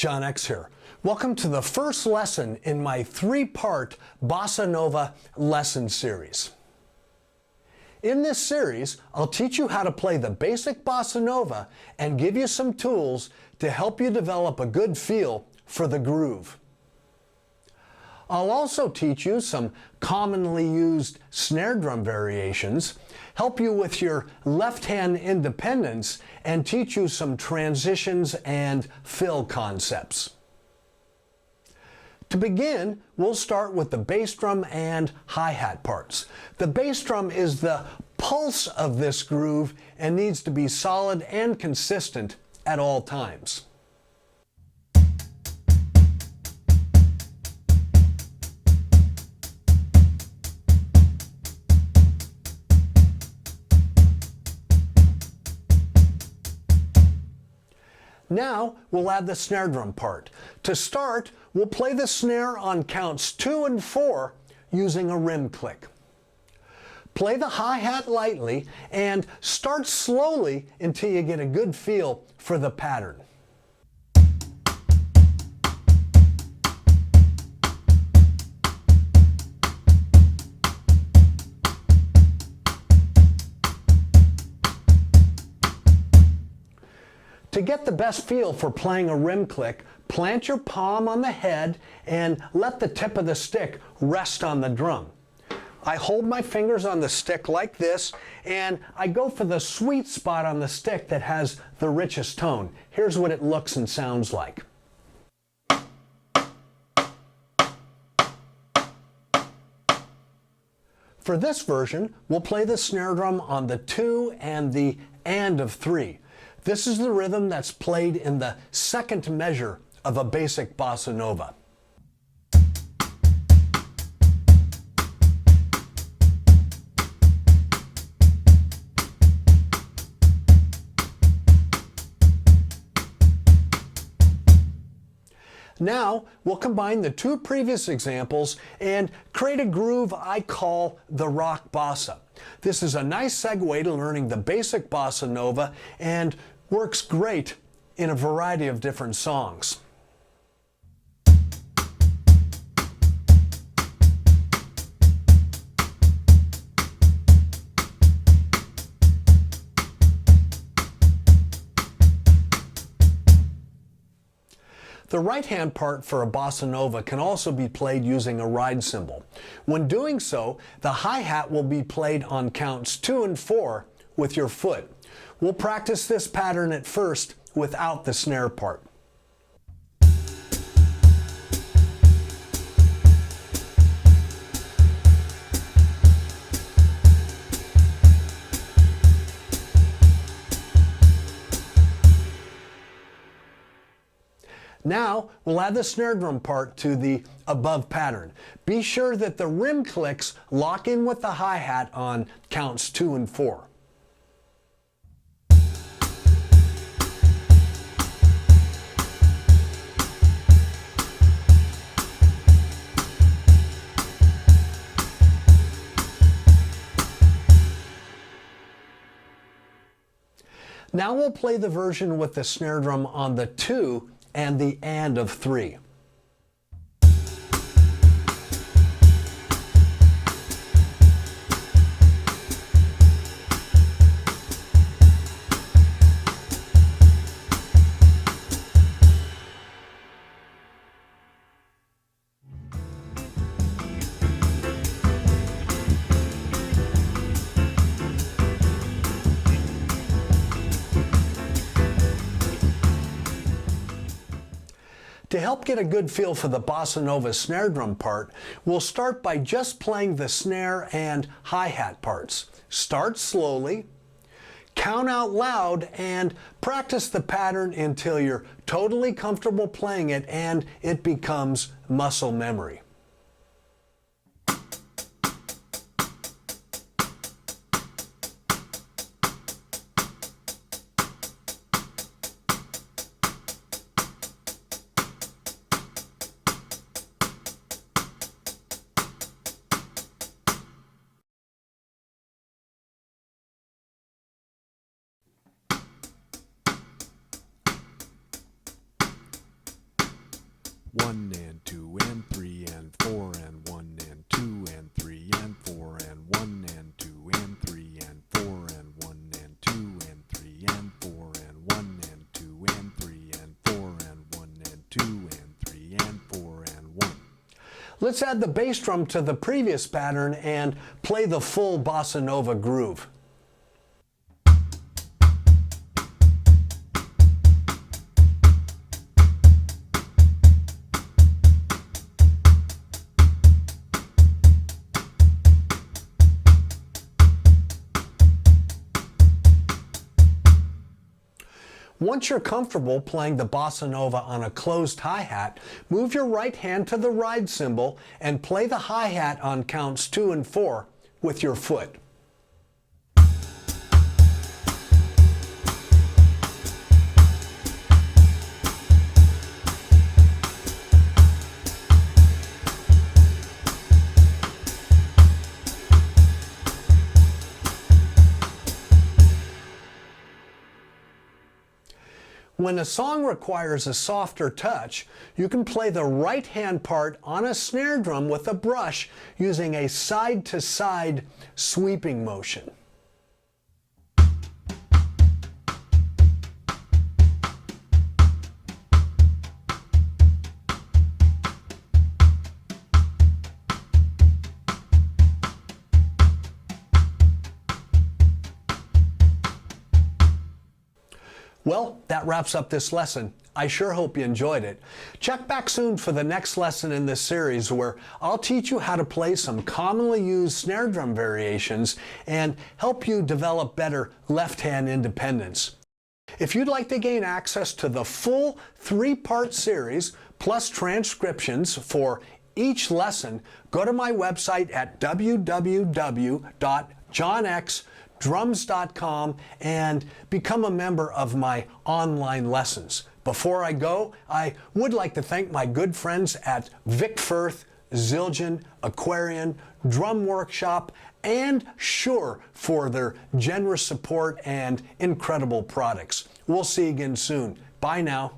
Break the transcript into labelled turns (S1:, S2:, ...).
S1: John X here. Welcome to the first lesson in my three-part Bossa Nova lesson series. In this series, I'll teach you how to play the basic Bossa Nova and give you some tools to help you develop a good feel for the groove. I'll also teach you some commonly used snare drum variations, help you with your left-hand independence, and teach you some transitions and fill concepts. To begin, we'll start with the bass drum and hi-hat parts. The bass drum is the pulse of this groove and needs to be solid and consistent at all times. Now we'll add the snare drum part. To start, we'll play the snare on counts 2 and 4 using a rim click. Play the hi-hat lightly and start slowly until you get a good feel for the pattern. To get the best feel for playing a rim click, plant your palm on the head and let the tip of the stick rest on the drum. I hold my fingers on the stick like this, and I go for the sweet spot on the stick that has the richest tone. Here's what it looks and sounds like. For this version, we'll play the snare drum on the 2 and the and of 3. This is the rhythm that's played in the second measure of a basic bossa nova. Now, we'll combine the two previous examples and create a groove I call the rock bossa. This is a nice segue to learning the basic bossa nova and works great in a variety of different songs. The right-hand part for a bossa nova can also be played using a ride cymbal. When doing so, the hi-hat will be played on counts 2 and 4 with your foot. We'll practice this pattern at first without the snare part. Now, we'll add the snare drum part to the above pattern. Be sure that the rim clicks lock in with the hi-hat on counts 2 and 4. Now we'll play the version with the snare drum on the 2 and the and of 3. To help get a good feel for the bossa nova snare drum part, we'll start by just playing the snare and hi-hat parts. Start slowly, count out loud, and practice the pattern until you're totally comfortable playing it and it becomes muscle memory.
S2: 1 and 2 and 3 and 4 and 1 and 2 and 3 and 4 and 1 and 2 and 3 and 4 and 1 and 2 and 3 and 4 and 1 and 2 and 3 and 4 and 1 and 2 and 3 and 4 and 1.
S1: Let's add the bass drum to the previous pattern and play the full Bossa Nova groove. Once you're comfortable playing the Bossa Nova on a closed hi-hat, move your right hand to the ride cymbal and play the hi-hat on counts 2 and 4 with your foot. When a song requires a softer touch, you can play the right hand part on a snare drum with a brush using a side-to-side sweeping motion. Well, that wraps up this lesson. I sure hope you enjoyed it. Check back soon for the next lesson in this series where I'll teach you how to play some commonly used snare drum variations and help you develop better left-hand independence. If you'd like to gain access to the full 3-part series plus transcriptions for each lesson, go to my website at www.johnxdrums.com and become a member of my online lessons. Before I go, I would like to thank my good friends at Firth, Zildjian, Aquarian, Drum Workshop, and Shure for their generous support and incredible products. We'll see you again soon. Bye now.